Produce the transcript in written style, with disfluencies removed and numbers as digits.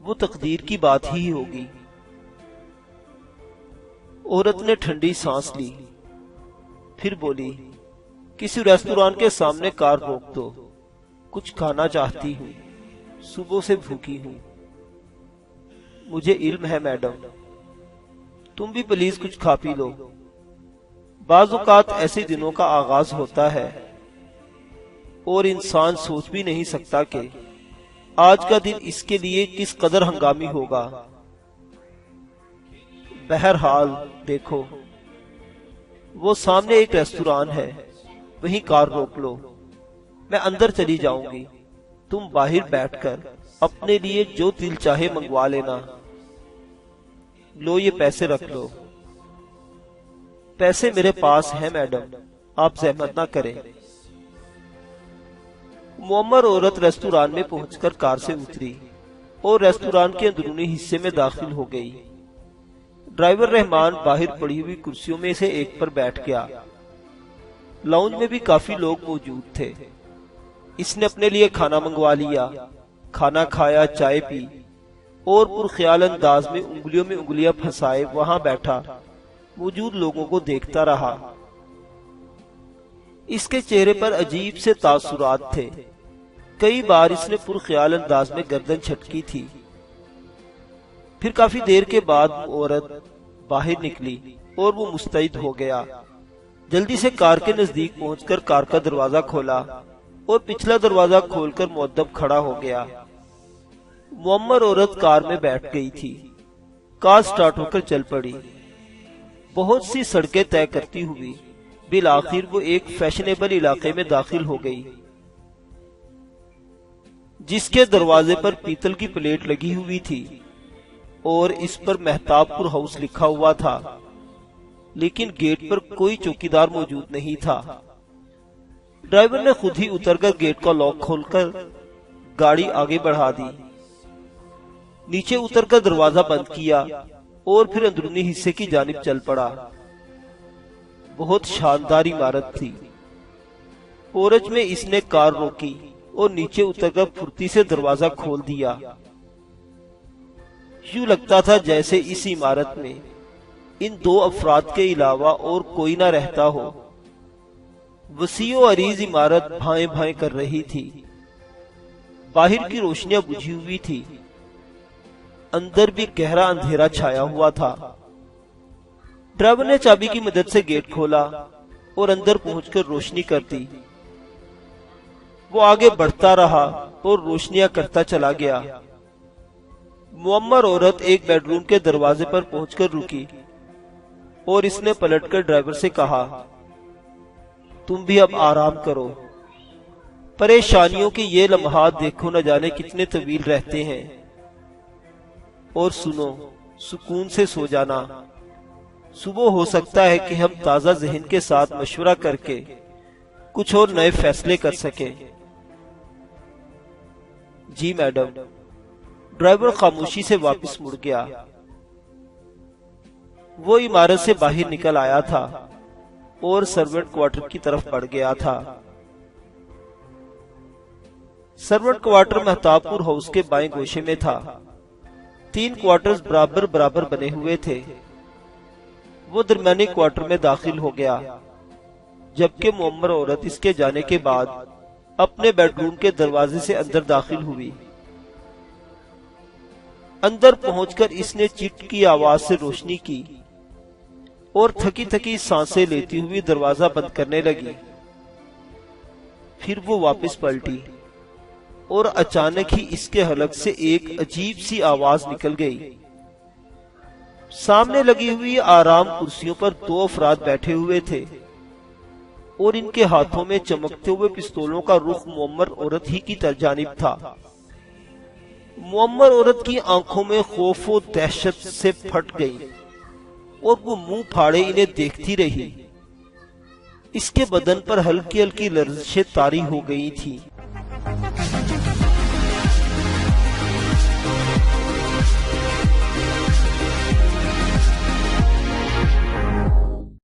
وہ تقدیر کی بات ہی ہوگی۔ عورت نے ٹھنڈی سانس لی، پھر بولی، کسی ریستوران کے سامنے کار روک دو، کچھ کھانا چاہتی ہوں، صبح سے بھوکی ہوں۔ مجھے علم ہے میڈم، تم بھی پلیز کچھ کھا پی لو۔ بعض اوقات ایسے دنوں کا آغاز ہوتا ہے اور انسان سوچ بھی نہیں سکتا کہ آج کا دن اس کے لیے کس قدر ہنگامی ہوگا۔ بہرحال دیکھو، وہ سامنے ایک ریستوران ہے، وہیں کار روک لو، میں اندر چلی جاؤں گی، تم باہر بیٹھ کر اپنے لیے جو دل چاہے منگوا لینا۔ لو یہ پیسے رکھ لو۔ پیسے میرے پاس ہیں میڈم، آپ زحمت نہ کریں۔ معمر عورت ریستوران میں پہنچ کر کار سے اتری اور ریستوران کے اندرونی حصے میں داخل ہو گئی۔ ڈرائیور رحمان باہر پڑی ہوئی کرسیوں میں سے ایک پر بیٹھ گیا۔ لاؤنج میں بھی کافی لوگ موجود تھے۔ اس نے اپنے لیے کھانا منگوا لیا، کھانا کھایا، چائے پی اور پرخیال انداز میں انگلیوں میں انگلیاں پھنسائے وہاں بیٹھا موجود لوگوں کو دیکھتا رہا۔ اس کے چہرے پر عجیب سے تاثرات تھے۔ کئی بار اس نے پرخیال انداز میں گردن جھٹکی تھی۔ پھر کافی دیر کے بعد عورت باہر نکلی اور وہ مستعد ہو گیا۔ جلدی سے کار کے نزدیک پہنچ کر کار کا دروازہ کھولا اور پچھلا دروازہ کھول کر مؤدب کھڑا ہو گیا۔ معمر عورت کار میں بیٹھ گئی تھی۔ کار سٹارٹ ہو کر چل پڑی۔ بہت سی سڑکیں طے کرتی ہوئی بالآخر وہ ایک فیشنیبل علاقے میں داخل ہو گئی، جس کے دروازے پر پیتل کی پلیٹ لگی ہوئی تھی اور اس پر مہتاب پور ہاؤس لکھا ہوا تھا، لیکن گیٹ پر کوئی چوکیدار موجود نہیں تھا۔ ڈرائیور نے خود ہی اتر کر گیٹ کا لاک کھول کر گاڑی آگے بڑھا دی، نیچے اتر کر دروازہ بند کیا اور پھر اندرونی حصے کی جانب چل پڑا۔ بہت شاندار عمارت تھی۔ پورچ میں اس نے کار روکی اور نیچے اتر کر پھرتی سے دروازہ کھول دیا۔ یوں لگتا تھا جیسے اس عمارت میں ان دو افراد کے علاوہ اور کوئی نہ رہتا ہو۔ وسیع و عریض عمارت بھائیں بھائیں کر رہی تھی۔ باہر کی روشنیاں بجھی ہوئی تھی، اندر بھی گہرا اندھیرا چھایا ہوا تھا۔ ڈرائیور نے چابی کی مدد سے گیٹ کھولا اور اندر پہنچ کر روشنی کر دی۔ وہ آگے بڑھتا رہا اور روشنیاں کرتا چلا گیا۔ معمر عورت ایک بیڈ روم کے دروازے پر پہنچ کر رکی اور اس نے پلٹ کر ڈرائیور سے کہا، تم بھی اب آرام کرو، پریشانیوں کے یہ لمحات دیکھو نہ جانے کتنے طویل رہتے ہیں، اور سنو، سکون سے سو جانا، صبح ہو سکتا ہے کہ ہم تازہ ذہن کے ساتھ مشورہ کر کے کچھ اور نئے فیصلے کر سکیں۔ جی میڈم۔ ڈرائیور خاموشی سے واپس مڑ گیا۔ وہ عمارت سے باہر نکل آیا تھا اور سرونٹ کوارٹر کی طرف بڑھ گیا تھا۔ سرونٹ کوارٹر مہتاب پور ہاؤس کے بائیں گوشے میں تھا۔ 3 کوارٹرز برابر برابر بنے ہوئے تھے۔ وہ درمیانی کوارٹر میں داخل ہو گیا، جبکہ معمر عورت اس کے جانے کے بعد اپنے بیڈ روم کے دروازے سے اندر داخل ہوئی۔ اندر پہنچ کر اس نے چٹ کی آواز سے روشنی کی اور تھکی تھکی سانسیں لیتی ہوئی دروازہ بند کرنے لگی۔ پھر وہ واپس پلٹی اور اچانک ہی اس کے حلق سے ایک عجیب سی آواز نکل گئی۔ سامنے لگی ہوئی آرام کرسیوں پر 2 افراد بیٹھے ہوئے تھے اور ان کے ہاتھوں میں چمکتے ہوئے پستولوں کا رخ معمر عورت ہی کی جانب تھا۔ معمر عورت کی آنکھوں میں خوف و دہشت سے پھٹ گئی اور وہ منہ پھاڑے انہیں دیکھتی رہی۔ اس کے بدن پر ہلکی ہلکی لرزشیں طاری ہو گئی تھی۔